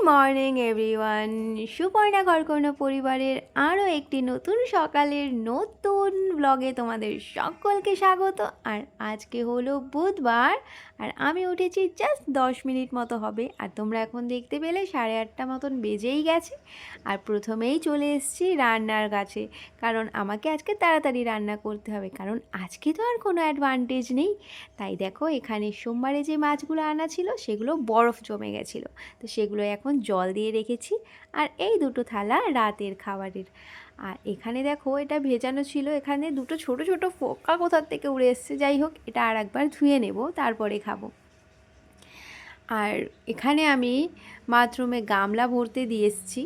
Morning everyone, Suparna ঘরকন্যা পরিবারের আরও একটি নতুন সকালের নতুন ব্লগে তোমাদের সকলকে স্বাগত। আর আজকে হলো বুধবার, আর আমি উঠেছি জাস্ট 10 মিনিট মতো হবে, আর তোমরা এখন দেখতে পেলে 8:30 মতন বেজেই গেছে। আর প্রথমেই চলে এসেছি রান্নার কাছে, কারণ আমাকে আজকে তাড়াতাড়ি রান্না করতে হবে, কারণ আজকে তো আর কোনো অ্যাডভান্টেজ নেই। তাই দেখো, এখানে সোমবারে যে মাছগুলো আনা ছিল সেগুলো বরফ জমে গেছিলো, তো সেগুলো এখন জল দিয়ে রেখেছি। আর এই দুটো থালা রাতের খাবারের। আর এখানে দেখো, এটা ভেজানো ছিল, এখানে দুটো ছোট ছোট পোকা কোথার থেকে উড়ে এসছে। যাই হোক, এটা আর একবার ধুয়ে নেব, তারপরে খাবো। আর এখানে আমি বাথরুমে গামলা ভরতে দিয়ে এসেছি।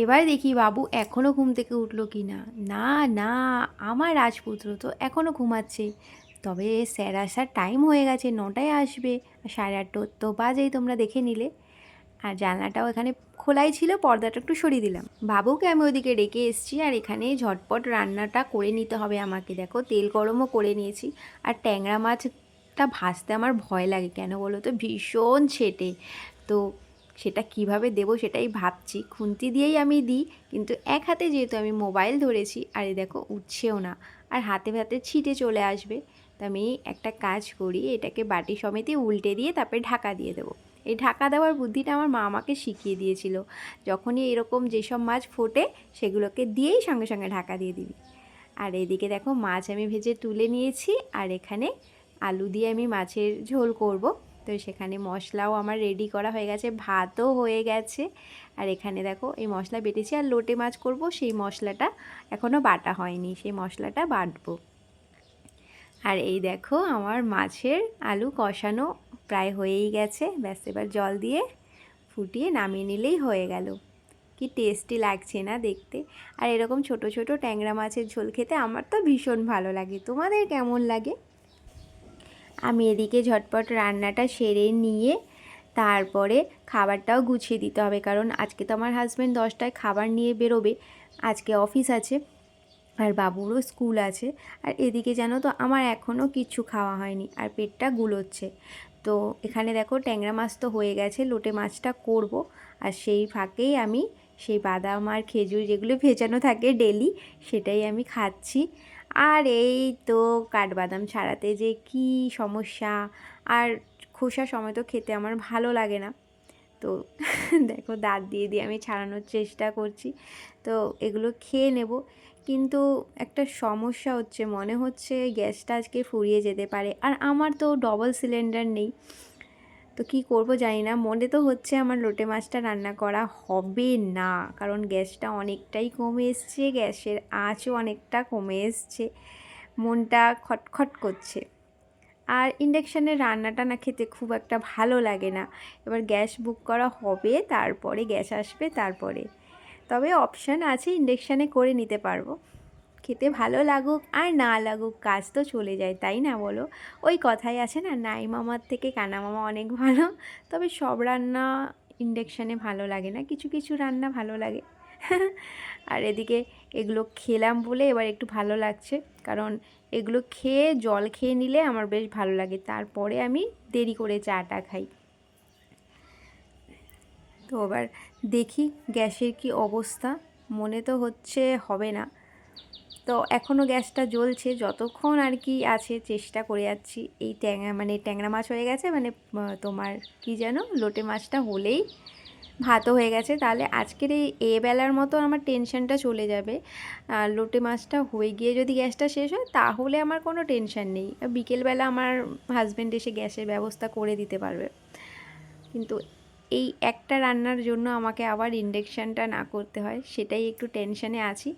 এবার দেখি বাবু এখনও ঘুম থেকে উঠলো কি না। না না, আমার রাজপুত্র তো এখনও ঘুমাচ্ছে। তবে স্যার আসার টাইম হয়ে গেছে, 9টায় আসবে, 8:30 তো বাজেই, তোমরা দেখে নিলে। আর জানলাটাও এখানে খোলাই ছিল, পর্দাটা একটু সরিয়ে দিলাম। বাবুকে আমি ওইদিকে ডেকে এসেছি, আর এখানে ঝটপট রান্নাটা করে নিতে হবে আমাকে। দেখো, তেল গরমও করে নিয়েছি। আর ট্যাংরা মাছটা ভাজতে আমার ভয় লাগে, কেন বলো তো, ভীষণ ছেটে। তো সেটা কিভাবে দেবো সেটাই ভাবছি। খুন্তি দিয়েই আমি দিই, কিন্তু এক হাতে যেহেতু আমি মোবাইল ধরেছি, আর এই দেখো উঠছেও না, আর হাতে হাতে ছিটে চলে আসবে। তো আমি একটা কাজ করি, এটাকে বাটি সমেতে উল্টে দিয়ে তারপরে ঢাকা দিয়ে দেবো। এই ঢাকা দেওয়ার বুদ্ধিটা আমার মা আমাকে শিখিয়ে দিয়েছিল। যখনই এরকম যেসব মাছ ফোটে সেগুলোকে দিয়েই সঙ্গে সঙ্গে ঢাকা দিয়ে দিবি। আর এদিকে দেখো, মাছ আমি ভেজে তুলে নিয়েছি, আর এখানে আলু দিয়ে আমি মাছের ঝোল করব। তো সেখানে মশলাও আমার রেডি করা হয়ে গেছে, ভাতও হয়ে গেছে। আর এখানে দেখো, এই মশলা বেটেছি, আর লোটে মাছ করব, সেই মশলাটা এখনও বাটা হয়নি, সেই মশলাটা বাটবো। আর এই দেখো, আমার মাছের আলু কষানো প্রায় হয়েই গেছে, ব্যাস এবার জল দিয়ে ফুটিয়ে নামিয়ে নিলেই হয়ে গেল। কি টেস্টি লাগছে না দেখতে। আর এরকম ছোট ছোট ট্যাংরা মাছের ঝোল খেতে আমার তো ভীষণ ভালো লাগে। তোমাদের কেমন লাগে? আমি এদিকে ঝটপট রান্নাটা সেরে নিয়ে তারপরে খাবারটাও গুছিয়ে দিতে হবে, কারণ আজকে তো আমার হাজব্যান্ড 10টায় খাবার নিয়ে বেরোবে, আজকে অফিস আছে, আর বাবুরও স্কুল আছে। আর এদিকে জানো তো, আমার এখনও কিচ্ছু খাওয়া হয়নি, আর পেটটা গুলোচ্ছে। তো এখানে দেখো, ট্যাংরা মাছ তো হয়ে গেছে, লোটে মাছটা করব। আর সেই ফাঁকেই আমি সেই বাদাম আর খেজুর যেগুলো ভেজানো থাকে ডেলি, সেটাই আমি খাচ্ছি। আর এই তো কাঠবাদাম ছাড়াতে যে কি সমস্যা, আর খোসা সময় তো খেতে আমার ভালো লাগে না। তো দেখো, দাঁত দিয়ে দিয়ে আমি ছাড়ানোর চেষ্টা করছি। তো এগুলো খেয়ে নেব, কিন্তু একটা সমস্যা হচ্ছে, মনে হচ্ছে গ্যাসটা আজকে ফুরিয়ে যেতে পারে। আর আমার তো ডবল সিলিন্ডার নেই, তো কি করব জানি না। মনে তো হচ্ছে আমার লোটে মাছটা রান্না করা হবে না, কারণ গ্যাসটা অনেকটাই কমে এসছে, গ্যাসের আঁচও অনেকটা কমে এসছে, মনটা খটখট করছে। আর ইন্ডাকশানের রান্নাটা না খেতে খুব একটা ভালো লাগে না। এবার গ্যাস বুক করা হবে, তারপরে গ্যাস আসবে, তারপরে তবে অপশান আছে, ইন্ডাকশানে করে নিতে পারবো। খেতে ভালো লাগুক আর না লাগুক, কাজ তো চলে যায়, তাই না বলো? ওই কথাই আছে না, নাই মামার থেকে কানা মামা অনেক ভালো। তবে সব রান্না ইন্ডাকশানে ভালো লাগে না, কিছু কিছু রান্না ভালো লাগে। আর এদিকে এগুলো খেলাম বলে এবার একটু ভালো লাগছে, কারণ এগুলো খেয়ে জল খেয়ে নিলে আমার বেশ ভালো লাগে, তারপরে আমি দেরি করে চাটা খাই। তো এবার দেখি গ্যাসের কি অবস্থা, মনে তো হচ্ছে হবে না। তো এখনও গ্যাসটা জ্বলছে, যতক্ষণ আর কি আছে চেষ্টা করে যাচ্ছি। এই ট্যাংরা মাছ হয়ে গেছে, তোমার কি যেন লোটে মাছটা হলেই ভাতও হয়ে গেছে, তাহলে আজকের এই বেলার মতো আমার টেনশনটা চলে যাবে। আর লোটে মাছটা হয়ে গিয়ে যদি গ্যাসটা শেষ হয়, তাহলে আমার কোনো টেনশন নেই, বিকেলবেলা আমার হাজব্যান্ড এসে গ্যাসের ব্যবস্থা করে দিতে পারবে। কিন্তু এই একটা রান্নার জন্য আমাকে আবার ইন্ডাকশানটা না করতে হয়, সেটাই একটু টেনশনে আছি।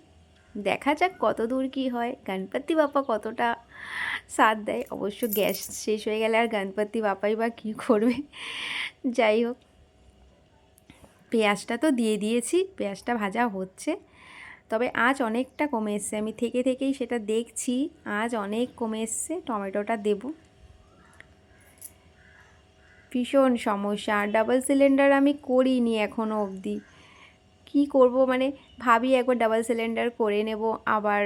দেখা যাক কত দূর কী হয়, গণপতি বাপ্পা কতটা সাথ দেয়। অবশ্য গ্যাস শেষ হয়ে গেলে আর গণপতি বাপ্পাই বা কী করবে। যাই হোক, পেঁয়াজটা তো দিয়ে দিয়েছি, পেঁয়াজটা ভাজা হচ্ছে। তবে আঁচ অনেকটা কমে এসছে, আমি থেকে থেকেই সেটা দেখছি, আঁচ অনেক কমে এসছে। টমেটোটা দেব। ভীষণ সমস্যা, ডাবল সিলিন্ডার আমি করিনি এখনও অবধি। কি করব, মানে ভাবি একবার ডাবল সিলিন্ডার করে নেব, আবার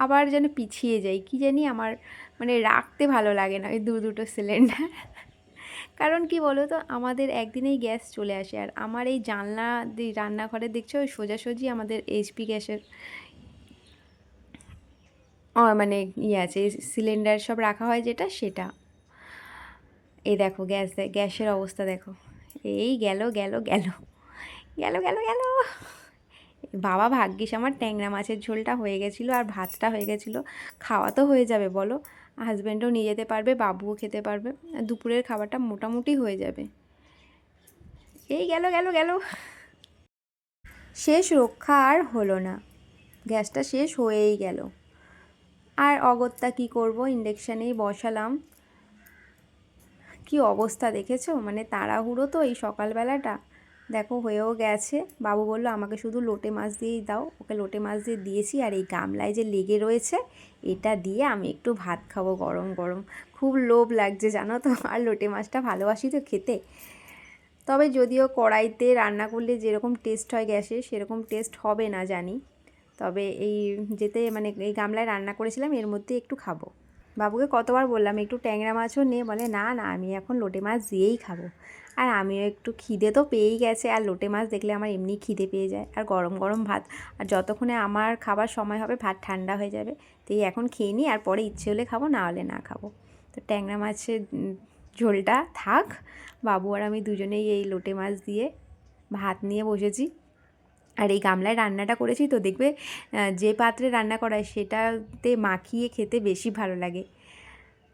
আবার যেন পিছিয়ে যাই, কি জানি, আমার মানে রাখতে ভালো লাগে না ওই দুটো সিলিন্ডার। কারণ কি বলো তো, আমাদের একদিনেই গ্যাস চলে আসে, আর আমার এই জানলা রান্নাঘরে দেখছো ওই সোজাসুজি আমাদের এইচপি গ্যাসের মানে ইয়ে আছে, সিলিন্ডার সব রাখা হয় যেটা, সেটা। এই দেখো গ্যাসের অবস্থা দেখো, এই গেল গেল গেল গেল গেল গেল। বাবা ভাগ্যিস আমার ট্যাংরা মাছের ঝোলটা হয়ে গেছিলো আর ভাতটা হয়ে গেছিলো, খাওয়া তো হয়ে যাবে বলো, হাজব্যান্ডও নিয়ে যেতে পারবে, বাবুও খেতে পারবে, দুপুরের খাবারটা মোটামুটি হয়ে যাবে। এই গেল গেল গেল, শেষ রক্ষা আর হলো না, গ্যাসটা শেষ হয়েই গেল। আর অগত্যা কি করব, ইন্ডাকশানেই বসালাম। কি অবস্থা দেখেছো, মানে তাড়াহুড়ো তো এই সকালবেলাটা। দেখো হয়েও গেছে, বাবু বলল আমাকে শুধু লোটে মাছ দিয়েই দাও, ওকে লোটে মাছ দিয়ে দিয়েছি, আর এই গামলায় যে লেগে রয়েছে এটা দিয়ে আমি একটু ভাত খাবো গরম গরম। খুব লোভ লাগছে জানো তো, আর লোটে মাছটা ভালোবাসি তো খেতে। তবে যদিও কড়াইতে রান্না করলে যেরকম টেস্ট হয় গ্যাসে সেরকম টেস্ট হবে না জানি, তবে এই যেতে মানে এই গামলায় রান্না করেছিলাম এর মধ্যে একটু খাবো। বাবুকে কতবার বললাম একটু ট্যাংরা মাছও নে, বলে না না আমি এখন লোটে মাছ দিয়েই খাবো। আর আমিও একটু খিদে তো পেয়েই গেছে, আর লোটে মাছ দেখলে আমার এমনি খিদে পেয়ে যায়, আর গরম গরম ভাত, আর যতক্ষণে আমার খাবার সময় হবে ভাত ঠান্ডা হয়ে যাবে, তো এই এখন খেয়ে নিই, আর পরে ইচ্ছে হলে খাবো, না হলে না খাবো। তো ট্যাংরা মাছের ঝোলটা থাক, বাবু আর আমি দুজনেই এই লোটে মাছ দিয়ে ভাত নিয়ে বসেছি। আর এই গামলায় রান্নাটা করেছি তো দেখবে, যে পাত্রে রান্না করায় সেটাতে মাখিয়ে খেতে বেশি ভালো লাগে,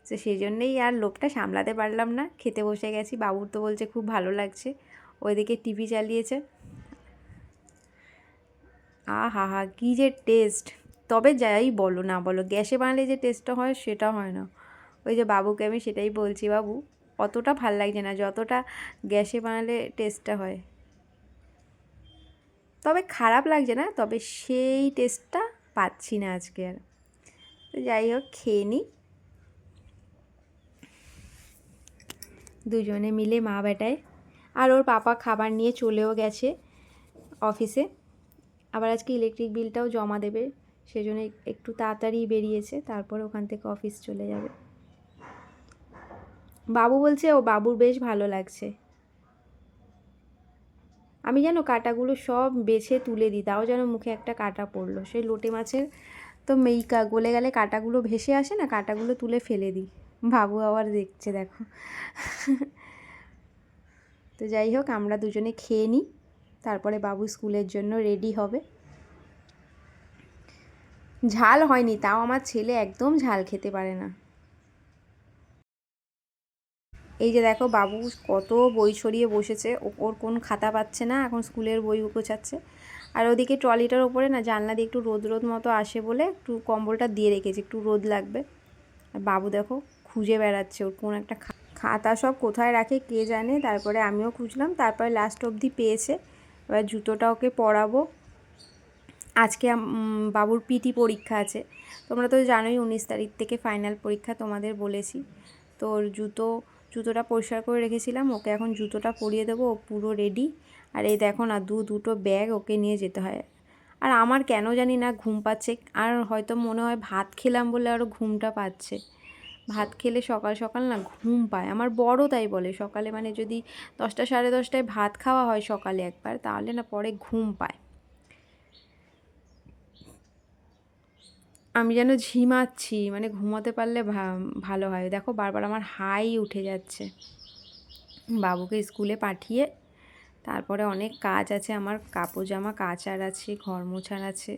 তো সেই জন্যেই আর লোভটা সামলাতে পারলাম না, খেতে বসে গেছি। বাবুর তো বলছে খুব ভালো লাগছে, ওইদিকে টিভি চালিয়েছে। হা হা কী যে টেস্ট, তবে যাই বলো না বলো গ্যাসে বানালে যে টেস্টটা হয় সেটা হয় না। ওই যে বাবুকে আমি সেটাই বলছি, বাবু অতটা ভাল লাগছে না যতটা গ্যাসে বানালে টেস্টটা হয়। তবে খারাপ লাগছে না, তবে সেই টেস্টটা পাচ্ছি না আজকে আর। তো যাই হোক খেয়ে নিই দুজনে মিলে মা বেটায়। আর ওর পাপা খাবার নিয়ে চলেও গেছে অফিসে, আবার আজকে ইলেকট্রিক বিলটাও জমা দেবে, সেজন্য একটু তাড়াতাড়ি বেরিয়েছে, তারপর ওখান থেকে অফিস চলে যাবে। বাবু বলছে ও বাবুর বেশ ভালো লাগছে। আমি যেন কাঁটাগুলো সব বেছে তুলে দিই, তাও যেন মুখে একটা কাঁটা পড়লো, সেই লোটে মাছের তো গলে গেলে কাঁটাগুলো ভেসে আসে না, কাঁটাগুলো তুলে ফেলে দিই। বাবু আবার দেখছে দেখো। তো যাই হোক আমরা দুজনে খেয়ে নিই, তারপরে বাবু স্কুলের জন্য রেডি হবে। ঝাল হয়নি, তাও আমার ছেলে একদম ঝাল খেতে পারে না। এই যে দেখো বাবু কত বই ছড়িয়ে বসেছে, ওর কোন খাতা পাচ্ছে না, এখন স্কুলের বই গোছাচ্ছে। আর ওদিকে ট্রলিটার ওপরে না জানলা দিয়ে একটু রোদ রোদ মতো আসে বলে একটু কম্বলটা দিয়ে রেখেছি, একটু রোদ লাগবে। আর বাবু দেখো খুঁজে বেড়াচ্ছে ওর কোন একটা খাতা সব কোথায় রাখে কে জানে, তারপরে আমিও খুঁজলাম, তারপরে লাস্ট অবধি পেয়েছে। এবার জুতোটা ওকে পরাবো। আজকে বাবুর পিটি পরীক্ষা আছে, তোমরা তো জানোই 19 তারিখ থেকে ফাইনাল পরীক্ষা, তোমাদের বলেছি। তো ওর জুতোটা পরিষ্কার করে রেখেছিলাম, ওকে এখন জুতোটা পরিয়ে দেবো, ও পুরো রেডি। আর এই দেখো না দুটো ব্যাগ ওকে নিয়ে যেতে হয়। আর আমার কেন জানি না ঘুম পাচ্ছে, আর হয়তো মনে হয় ভাত খেলাম বলে আরও ঘুমটা পাচ্ছে। ভাত খেলে সকাল সকাল না ঘুম পায়, আমার বড় তাই বলে সকালে, মানে যদি 10টা সাড়ে 10টায় ভাত খাওয়া হয় সকালে একবার, তাহলে না পরে ঘুম পায়। আমি যেন ঝিমাচ্ছি, মানে ঘুমোতে পারলে ভালো হয়। দেখো বারবার আমার হাই উঠে যাচ্ছে। বাবুকে স্কুলে পাঠিয়ে তারপরে অনেক কাজ আছে, আমার কাপড় জামা কাচার আছে, ঘর মোছার আছে।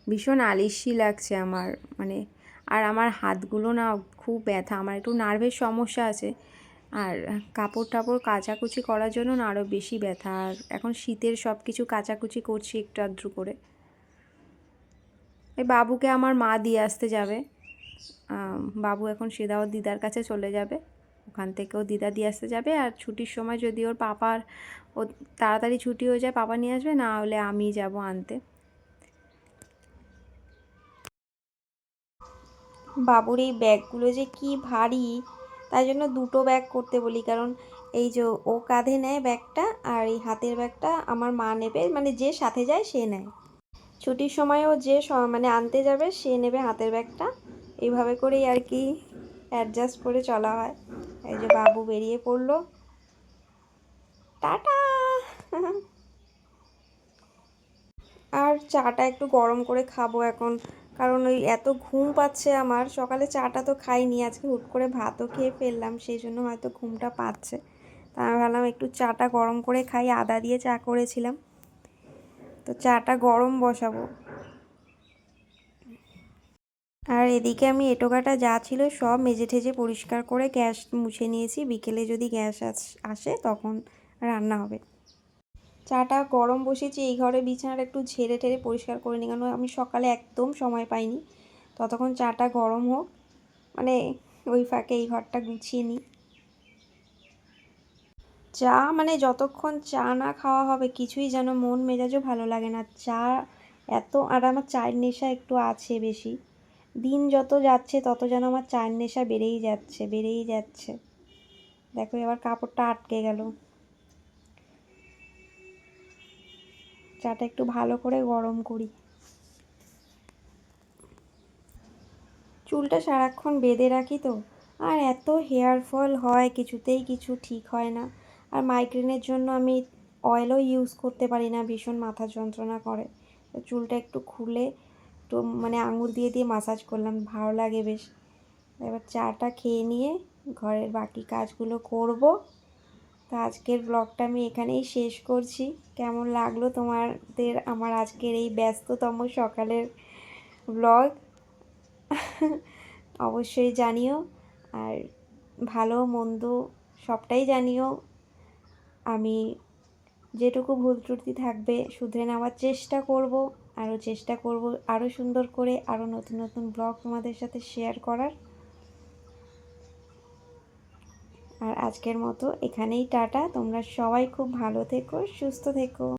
ভীষণ আলিস্যি লাগছে আমার, মানে আর আমার হাতগুলো না খুব ব্যথা, আমার একটু নার্ভের সমস্যা আছে, আর কাপড় টাপড় কাচাকুচি করার জন্য না আরও বেশি ব্যথা। আর এখন শীতের সব কিছু কাচাকুচি করছি একটু আধটু করে। এই বাবুকে আমার মা দিয়ে আসতে যাবে, বাবু এখন সেদা ওর দিদার কাছে চলে যাবে, ওখান থেকেও দিদা দিয়ে আসতে যাবে। আর ছুটির সময় যদি ওর পাপার ও তাড়াতাড়ি ছুটি হয়ে যায় পাপা নিয়ে আসবে, না হলে আমি যাব আনতে। বাবুর এই ব্যাগগুলো যে কি ভারী, তাই জন্য দুটো ব্যাগ করতে বলি, কারণ এই যে ও কাঁধে নেয় ব্যাগটা, আর এই হাতের ব্যাগটা আমার মা নেবে, মানে যে সাথে যায় সে নেয়। ছুটির সময়ও যে মানে আনতে যাবে সে নেবে হাতের ব্যাগটা, এইভাবে করেই আর কি অ্যাডজাস্ট করে চলা হয়। এই যে বাবু বেরিয়ে পড়লো, টাটা। আর চাটা একটু গরম করে খাবো এখন, কারণ ওই এত ঘুম পাচ্ছে আমার। সকালে চাটা তো খাইনি, আজকে হুট করে ভাতও খেয়ে ফেললাম, সেই জন্য হয়তো ঘুমটা পাচ্ছে। তা আমি ভাবলাম একটু চাটা গরম করে খাই, আদা দিয়ে চা করেছিলাম, তো চাটা গরম বসাবো। আর এদিকে আমি এঁটোকাটা যা ছিল সব মেজে ঠেজে পরিষ্কার করে গ্যাস মুছে নিয়েছি, বিকেলে যদি গ্যাস আসে তখন রান্না হবে। চাটা গরম বসিয়েছি, এই ঘরে বিছানাটা একটু ঝেড়ে টেড়ে পরিষ্কার করে নিই, কারণ আমি সকালে একদম সময় পাইনি। ততক্ষণ চাটা গরম হোক, মানে ওই ফাঁকে এই ঘরটা গুছিয়ে নিই। চা মানে যতক্ষণ চা না খাওয়া হবে কিছুই যেন মন মেজাজও ভালো লাগে না। চা এত, আর আমার চায়ের নেশা একটু আছে বেশি। দিন যত যাচ্ছে তত যেন আমার চায়ের নেশা বেড়েই যাচ্ছে বেড়েই যাচ্ছে। দেখো এবার কাপড়টা আটকে গেল। চাটা একটু ভালো করে গরম করি। চুলটা সারাক্ষণ বেঁধে রাখি তো, আর এত হেয়ার ফল হয়, কিছুতেই কিছু ঠিক হয় না। আর মাইগ্রেনের জন্য আমি অয়েলও ইউজ করতে পারি না, ভীষণ মাথা যন্ত্রণা করে। তো চুলটা একটু খুলে একটু মানে আঙুল দিয়ে দিয়ে মাসাজ করলাম, ভালো লাগে বেশ। এবার চাটা খেয়ে নিয়ে ঘরের বাকি কাজগুলো করব। তো আজকের ব্লগটা আমি এখানেই শেষ করছি। কেমন লাগলো তোমাদের আমার আজকের এই ব্যস্ততম সকালের ব্লগ অবশ্যই জানিও, আর ভালো মন্দ সবটাই জানিও। আমি যেটুকু ভুল ত্রুটি থাকবে শুধরে নেওয়ার চেষ্টা করব, আরও চেষ্টা করব আরও সুন্দর করে আরও নতুন নতুন ব্লগ তোমাদের সাথে শেয়ার করার। আর আজকের মতো এখানেই টাটা, তোমরা সবাই খুব ভালো থেকো, সুস্থ থেকো।